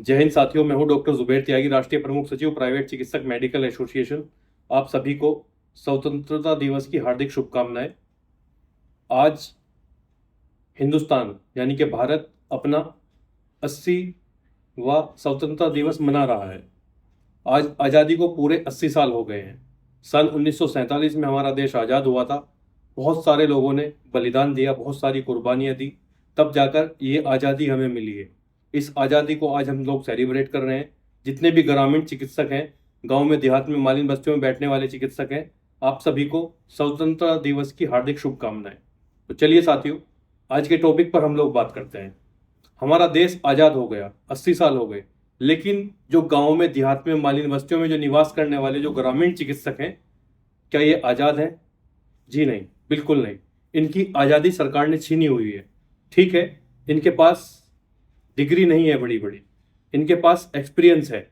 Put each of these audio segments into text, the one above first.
जय हिंद साथियों, मैं हूं डॉक्टर जुबैर त्यागी, राष्ट्रीय प्रमुख सचिव प्राइवेट चिकित्सक मेडिकल एसोसिएशन। आप सभी को स्वतंत्रता दिवस की हार्दिक शुभकामनाएं। आज हिंदुस्तान यानी कि भारत अपना 80वां स्वतंत्रता दिवस मना रहा है। आज आज़ादी को पूरे 80 साल हो गए हैं। सन 1947 में हमारा देश आज़ाद हुआ था। बहुत सारे लोगों ने बलिदान दिया, बहुत सारी कुर्बानियां दी, तब जाकर ये आज़ादी हमें मिली है। इस आज़ादी को आज हम लोग सेलिब्रेट कर रहे हैं। जितने भी ग्रामीण चिकित्सक हैं, गांव में देहात में मालिन बस्तियों में बैठने वाले चिकित्सक हैं, आप सभी को स्वतंत्रता दिवस की हार्दिक शुभकामनाएं। तो चलिए साथियों, आज के टॉपिक पर हम लोग बात करते हैं। हमारा देश आज़ाद हो गया, 80 साल हो गए, लेकिन जो गांव में देहात में मालिन बस्तियों में जो निवास करने वाले जो ग्रामीण चिकित्सक हैं, क्या ये आज़ाद हैं? जी नहीं, बिल्कुल नहीं। इनकी आज़ादी सरकार ने छीनी हुई है। ठीक है, इनके पास डिग्री नहीं है बड़ी बड़ी, इनके पास एक्सपीरियंस है,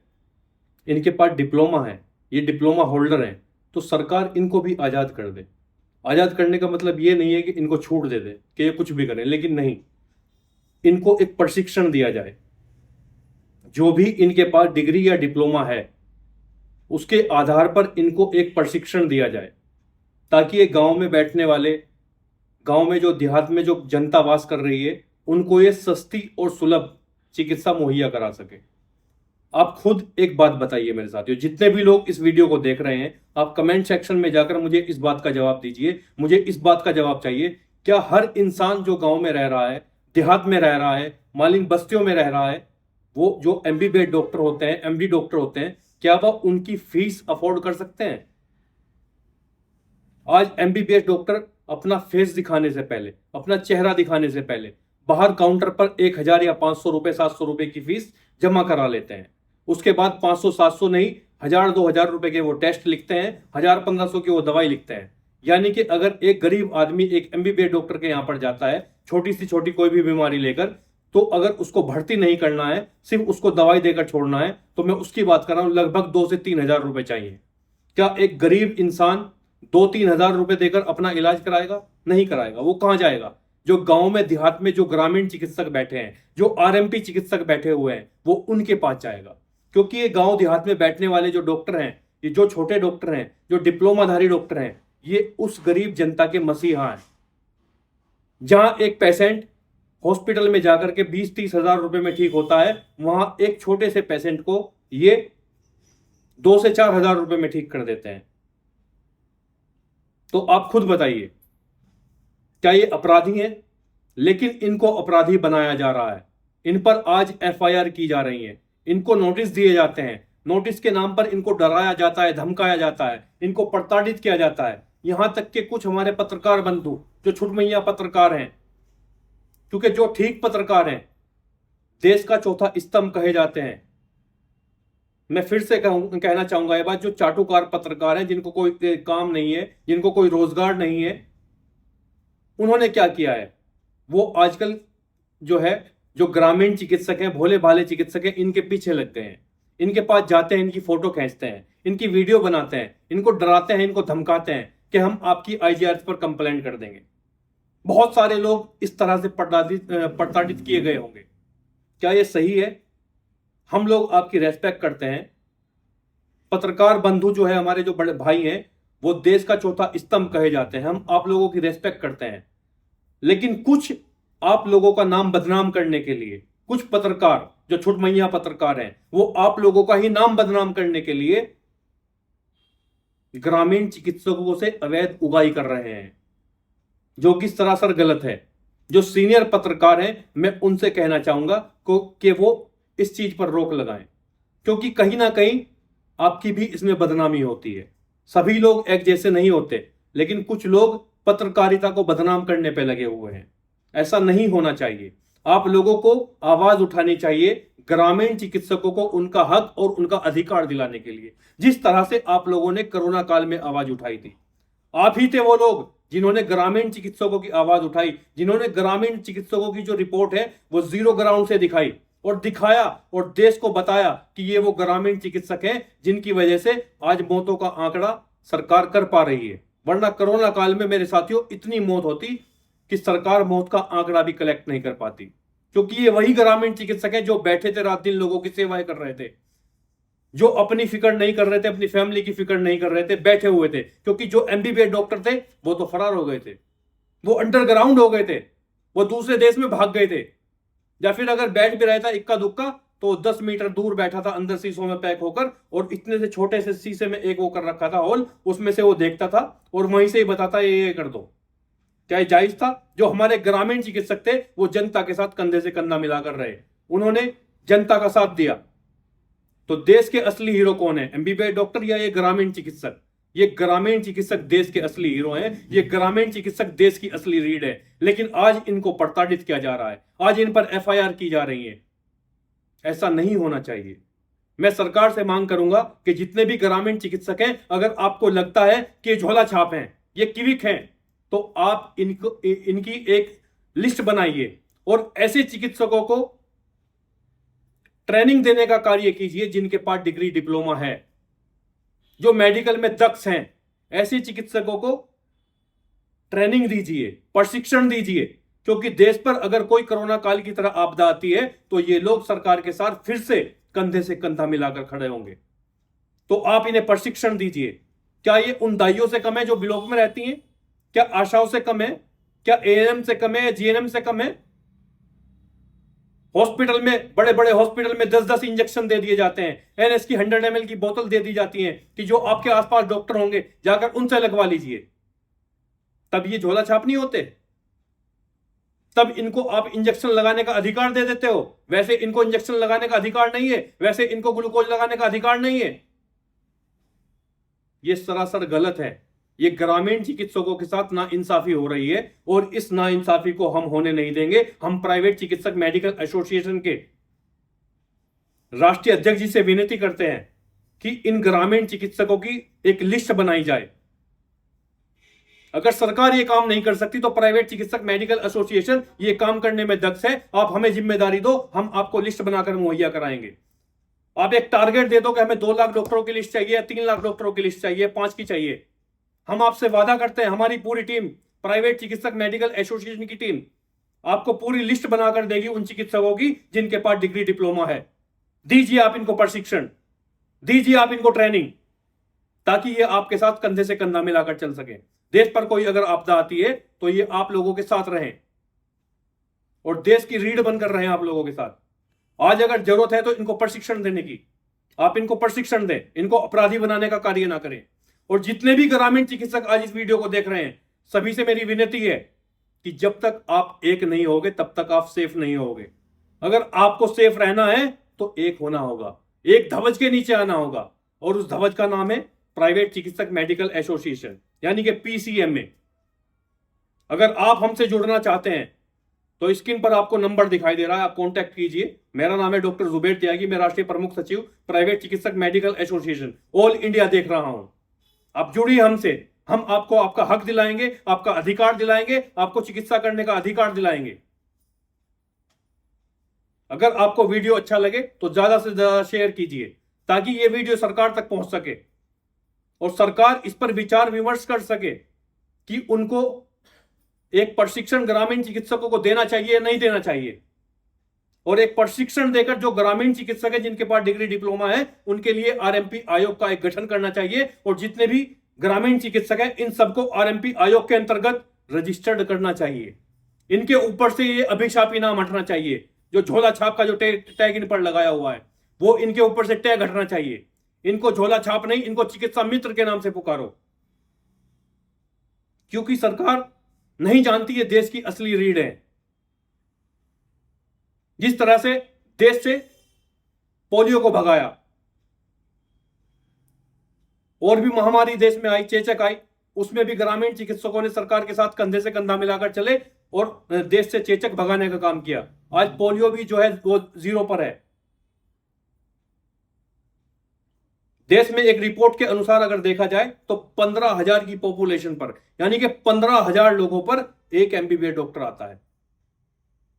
इनके पास डिप्लोमा है, ये डिप्लोमा होल्डर हैं, तो सरकार इनको भी आज़ाद कर दे। आज़ाद करने का मतलब ये नहीं है कि इनको छूट दे दे कि ये कुछ भी करें, लेकिन नहीं, इनको एक प्रशिक्षण दिया जाए। जो भी इनके पास डिग्री या डिप्लोमा है, उसके आधार पर इनको एक प्रशिक्षण दिया जाए, ताकि ये गांव में बैठने वाले, गांव में जो देहात में जो जनता वास कर रही है, उनको ये सस्ती और सुलभ चिकित्सा मुहैया करा सके। आप खुद एक बात बताइए मेरे साथियों, जितने भी लोग इस वीडियो को देख रहे हैं, आप कमेंट सेक्शन में जाकर मुझे इस बात का जवाब दीजिए। मुझे इस बात का जवाब चाहिए, क्या हर इंसान जो गांव में रह रहा है, देहात में रह रहा है, मालिन बस्तियों में रह रहा है, वो जो एमबीबीएस डॉक्टर होते हैं, एमडी डॉक्टर होते हैं, क्या वह उनकी फीस अफोर्ड कर सकते हैं? आज एमबीबीएस डॉक्टर अपना फेस दिखाने से पहले, अपना चेहरा दिखाने से पहले, बाहर काउंटर पर 1,000 या 500 रुपए, 700 रुपए की फीस जमा करा लेते हैं। उसके बाद 500 700 नहीं, 1,000 2,000 रुपए के वो टेस्ट लिखते हैं, 1,000 1,500 की वो दवाई लिखते हैं। यानी कि अगर एक गरीब आदमी एक एमबीबीएस डॉक्टर के यहाँ पर जाता है, छोटी सी छोटी कोई भी बीमारी लेकर, तो अगर उसको भर्ती नहीं करना है, सिर्फ उसको दवाई देकर छोड़ना है, तो मैं उसकी बात कर रहा हूं, लगभग 2 से 3,000 रुपए चाहिए। क्या एक गरीब इंसान 2-3 हजार रुपए देकर अपना इलाज कराएगा? नहीं कराएगा। वो कहां जाएगा? जो गांव में देहात में जो ग्रामीण चिकित्सक बैठे हैं, जो आरएमपी चिकित्सक बैठे हुए हैं, वो उनके पास जाएगा। क्योंकि ये गांव देहात में बैठने वाले जो डॉक्टर हैं, ये जो छोटे डॉक्टर हैं, जो डिप्लोमाधारी डॉक्टर हैं, ये उस गरीब जनता के मसीहा हैं। जहां एक पेशेंट हॉस्पिटल में जाकर के 20-30 हजार रुपए में ठीक होता है, वहां एक छोटे से पेशेंट को ये 2 से 4 हजार रुपए में ठीक कर देते हैं। तो आप खुद बताइए, क्या ये अपराधी हैं? लेकिन इनको अपराधी बनाया जा रहा है। इन पर आज एफआईआर की जा रही है, इनको नोटिस दिए जाते हैं, नोटिस के नाम पर इनको डराया जाता है, धमकाया जाता है, इनको प्रताड़ित किया जाता है। यहां तक कि कुछ हमारे पत्रकार बंधु जो छुटमैया पत्रकार हैं, क्योंकि जो ठीक पत्रकार हैं देश का चौथा स्तंभ कहे जाते हैं। मैं फिर से कहना चाहूंगा ये बात, जो चाटुकार पत्रकार हैं, जिनको कोई काम नहीं है, जिनको कोई रोजगार नहीं है, उन्होंने क्या किया है? वो आजकल जो है, जो ग्रामीण चिकित्सक हैं, भोले भाले चिकित्सक हैं, इनके पीछे लग गए हैं। इनके पास जाते हैं, इनकी फोटो खींचते हैं, इनकी वीडियो बनाते हैं, इनको डराते हैं, इनको धमकाते हैं कि हम आपकी आईजीआरएस पर कंप्लेंट कर देंगे। बहुत सारे लोग इस तरह से प्रताड़ित किए गए होंगे। क्या ये सही है? हम लोग आपकी रेस्पेक्ट करते हैं। पत्रकार बंधु जो है, हमारे जो बड़े भाई हैं, वो देश का चौथा स्तंभ कहे जाते हैं। हम आप लोगों की रेस्पेक्ट करते हैं। लेकिन कुछ आप लोगों का नाम बदनाम करने के लिए, कुछ पत्रकार जो छुटमैया पत्रकार हैं, वो आप लोगों का ही नाम बदनाम करने के लिए ग्रामीण चिकित्सकों से अवैध उगाही कर रहे हैं, जो कि सरासर गलत है। जो सीनियर पत्रकार हैं, मैं उनसे कहना चाहूंगा कि वो इस चीज पर रोक लगाएं, क्योंकि कहीं ना कहीं आपकी भी इसमें बदनामी होती है। सभी लोग एक जैसे नहीं होते, लेकिन कुछ लोग पत्रकारिता को बदनाम करने पे लगे हुए हैं। ऐसा नहीं होना चाहिए। आप लोगों को आवाज उठानी चाहिए ग्रामीण चिकित्सकों को उनका हक और उनका अधिकार दिलाने के लिए, जिस तरह से आप लोगों ने कोरोना काल में आवाज उठाई थी। आप ही थे वो लोग जिन्होंने ग्रामीण चिकित्सकों की आवाज उठाई, जिन्होंने ग्रामीण चिकित्सकों की जो रिपोर्ट है वो जीरो ग्राउंड से दिखाई और दिखाया और देश को बताया कि ये वो ग्रामीण चिकित्सक हैं जिनकी वजह से आज मौतों का आंकड़ा सरकार कर पा रही है। वरना कोरोना काल में मेरे साथियों इतनी मौत होती कि सरकार मौत का आंकड़ा भी कलेक्ट नहीं कर पाती। क्योंकि ये वही ग्रामीण चिकित्सक हैं जो बैठे थे रात दिन लोगों की सेवाएं कर रहे थे, जो अपनी फिक्र नहीं कर रहे थे, अपनी फैमिली की फिक्र नहीं कर रहे थे, बैठे हुए थे। क्योंकि जो एमबीबीएस डॉक्टर थे वो तो फरार हो गए थे, वो अंडरग्राउंड हो गए थे, वो दूसरे देश में भाग गए थे, या फिर अगर बैठ भी रहा था इक्का दुक्का तो 10 मीटर दूर बैठा था अंदर शीशों में पैक होकर, और इतने से छोटे से शीशे में एक वो कर रखा था होल, उसमें से वो देखता था और वहीं से ही बताता ये कर दो। क्या जायज था? जो हमारे ग्रामीण चिकित्सक थे वो जनता के साथ कंधे से कंधा मिलाकर रहे, उन्होंने जनता का साथ दिया। तो देश के असली हीरो कौन है, एमबीबीएस डॉक्टर या ये ग्रामीण चिकित्सक? ये ग्रामीण चिकित्सक देश के असली हीरो हैं, ये ग्रामीण चिकित्सक देश की असली रीढ़ है। लेकिन आज इनको प्रताड़ित किया जा रहा है, आज इन पर एफआईआर की जा रही है। ऐसा नहीं होना चाहिए। मैं सरकार से मांग करूंगा कि जितने भी ग्रामीण चिकित्सक हैं, अगर आपको लगता है कि झोला छाप हैं, ये किविक हैं, तो आप इनकी एक लिस्ट बनाइए और ऐसे चिकित्सकों को ट्रेनिंग देने का कार्य कीजिए जिनके पास डिग्री डिप्लोमा है, जो मेडिकल में दक्ष हैं। ऐसे चिकित्सकों को ट्रेनिंग दीजिए, प्रशिक्षण दीजिए, क्योंकि देश पर अगर कोई कोरोना काल की तरह आपदा आती है तो ये लोग सरकार के साथ फिर से कंधे से कंधा मिलाकर खड़े होंगे। तो आप इन्हें प्रशिक्षण दीजिए। क्या ये उन दाइयों से कम है जो ब्लॉक में रहती हैं? क्या आशाओं से कम है? क्या एएनएम से कम है? जीएनएम से कम है? हॉस्पिटल में, बड़े बड़े हॉस्पिटल में 10-10 इंजेक्शन दे दिए जाते हैं, एनएस की 100 ml की बोतल दे दी जाती है कि जो आपके आसपास डॉक्टर होंगे जाकर उनसे लगवा लीजिए। तब ये झोला छाप नहीं होते? तब इनको आप इंजेक्शन लगाने का अधिकार दे देते हो। वैसे इनको इंजेक्शन लगाने का अधिकार नहीं है, वैसे इनको ग्लूकोज लगाने का अधिकार नहीं है। यह सरासर गलत है। ये ग्रामीण चिकित्सकों के साथ नाइंसाफी हो रही है और इस नाइंसाफी को हम होने नहीं देंगे। हम प्राइवेट चिकित्सक मेडिकल एसोसिएशन के राष्ट्रीय अध्यक्ष जी से विनती करते हैं कि इन ग्रामीण चिकित्सकों की एक लिस्ट बनाई जाए। अगर सरकार ये काम नहीं कर सकती तो प्राइवेट चिकित्सक मेडिकल एसोसिएशन ये काम करने में दक्ष है। आप हमें जिम्मेदारी दो, हम आपको लिस्ट बनाकर मुहैया कराएंगे। आप एक टारगेट दे दो कि हमें 2 लाख डॉक्टरों की लिस्ट चाहिए, 3 लाख डॉक्टरों की लिस्ट चाहिए, 5 की चाहिए। हम आपसे वादा करते हैं, हमारी पूरी टीम, प्राइवेट चिकित्सक मेडिकल एसोसिएशन की टीम आपको पूरी लिस्ट बनाकर देगी उन चिकित्सकों की जिनके पास डिग्री डिप्लोमा है। दीजिए आप इनको प्रशिक्षण, दीजिए आप इनको ट्रेनिंग, ताकि ये आपके साथ कंधे से कंधा मिलाकर चल सके। देश पर कोई अगर आपदा आती है तो ये आप लोगों के साथ रहें और देश की रीढ़ बनकर रहें आप लोगों के साथ। आज अगर जरूरत है तो इनको प्रशिक्षण देने की, आप इनको प्रशिक्षण दें, इनको अपराधी बनाने का कार्य ना करें। और जितने भी ग्रामीण चिकित्सक आज इस वीडियो को देख रहे हैं, सभी से मेरी विनती है कि जब तक आप एक नहीं होगे तब तक आप सेफ नहीं होगे। अगर आपको सेफ रहना है तो एक होना होगा, एक ध्वज के नीचे आना होगा, और उस ध्वज का नाम है प्राइवेट चिकित्सक मेडिकल एसोसिएशन, यानी कि पीसीएमए। अगर आप हमसे जुड़ना चाहते हैं तो स्क्रीन पर आपको नंबर दिखाई दे रहा है, आप कांटेक्ट कीजिए। मेरा नाम है डॉक्टर जुबैर त्यागी, मैं राष्ट्रीय प्रमुख सचिव प्राइवेट चिकित्सक मेडिकल एसोसिएशन ऑल इंडिया देख रहा हूं। आप जुड़िए हमसे, हम आपको आपका हक दिलाएंगे, आपका अधिकार दिलाएंगे, आपको चिकित्सा करने का अधिकार दिलाएंगे। अगर आपको वीडियो अच्छा लगे तो ज्यादा से ज्यादा शेयर कीजिए ताकि यह वीडियो सरकार तक पहुंच सके और सरकार इस पर विचार विमर्श कर सके कि उनको एक प्रशिक्षण ग्रामीण चिकित्सकों को देना चाहिए या नहीं देना चाहिए। और एक प्रशिक्षण देकर जो ग्रामीण चिकित्सक है जिनके पास डिग्री डिप्लोमा है उनके लिए आरएमपी आयोग का एक गठन करना चाहिए, और जितने भी ग्रामीण चिकित्सक हैं इन सबको आरएमपी आयोग के अंतर्गत रजिस्टर्ड करना चाहिए। इनके ऊपर से ये अभिशाप इनाम हटना चाहिए, जो झोला छाप का जो टैग इन पर लगाया हुआ है वो इनके ऊपर से टैग हटना चाहिए। इनको झोला छाप नहीं, इनको चिकित्सा मित्र के नाम से पुकारो, क्योंकि सरकार नहीं जानती है देश की असली रीढ़ है। जिस तरह से देश से पोलियो को भगाया, और भी महामारी देश में आई, चेचक आई, उसमें भी ग्रामीण चिकित्सकों ने सरकार के साथ कंधे से कंधा मिलाकर चले और देश से चेचक भगाने का काम किया। आज पोलियो भी जो है वो 0 पर है। देश में एक रिपोर्ट के अनुसार अगर देखा जाए तो 15,000 की पॉपुलेशन पर, यानी कि 15,000 लोगों पर एक एमबीबीएस डॉक्टर आता है।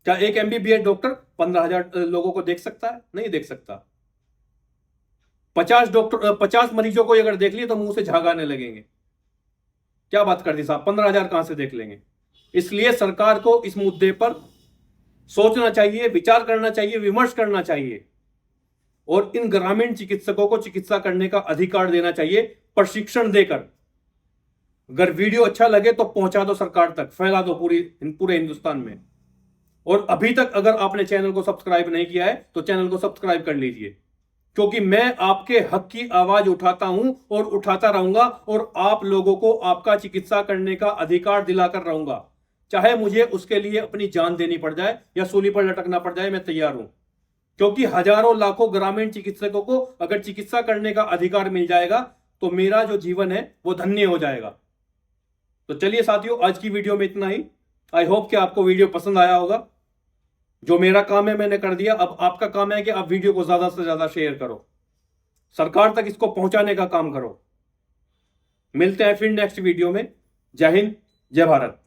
क्या एक एमबीबीएस डॉक्टर 15,000 लोगों को देख सकता है? नहीं देख सकता। 50 मरीजों को अगर देख लिए तो मुंह से झाग आने लगेंगे। क्या बात कर दी साहब, 15,000 कहां से देख लेंगे? इसलिए सरकार को इस मुद्दे पर सोचना चाहिए, विचार करना चाहिए, विमर्श करना चाहिए और इन ग्रामीण चिकित्सकों को चिकित्सा करने का अधिकार देना चाहिए प्रशिक्षण देकर। अगर वीडियो अच्छा लगे तो पहुंचा दो सरकार तक, फैला दो पूरे हिंदुस्तान में। और अभी तक अगर आपने चैनल को सब्सक्राइब नहीं किया है तो चैनल को सब्सक्राइब कर लीजिए, क्योंकि मैं आपके हक की आवाज उठाता हूं और उठाता रहूंगा और आप लोगों को आपका चिकित्सा करने का अधिकार दिलाकर रहूंगा, चाहे मुझे उसके लिए अपनी जान देनी पड़ जाए या सूली पर लटकना पड़ जाए, मैं तैयार हूं। क्योंकि हजारों लाखों ग्रामीण चिकित्सकों को अगर चिकित्सा करने का अधिकार मिल जाएगा तो मेरा जो जीवन है वो धन्य हो जाएगा। तो चलिए साथियों, आज की वीडियो में इतना ही। आई होप कि आपको वीडियो पसंद आया होगा। जो मेरा काम है मैंने कर दिया, अब आपका काम है कि आप वीडियो को ज्यादा से ज्यादा शेयर करो, सरकार तक इसको पहुंचाने का काम करो। मिलते हैं फिर नेक्स्ट वीडियो में। जय हिंद, जय भारत।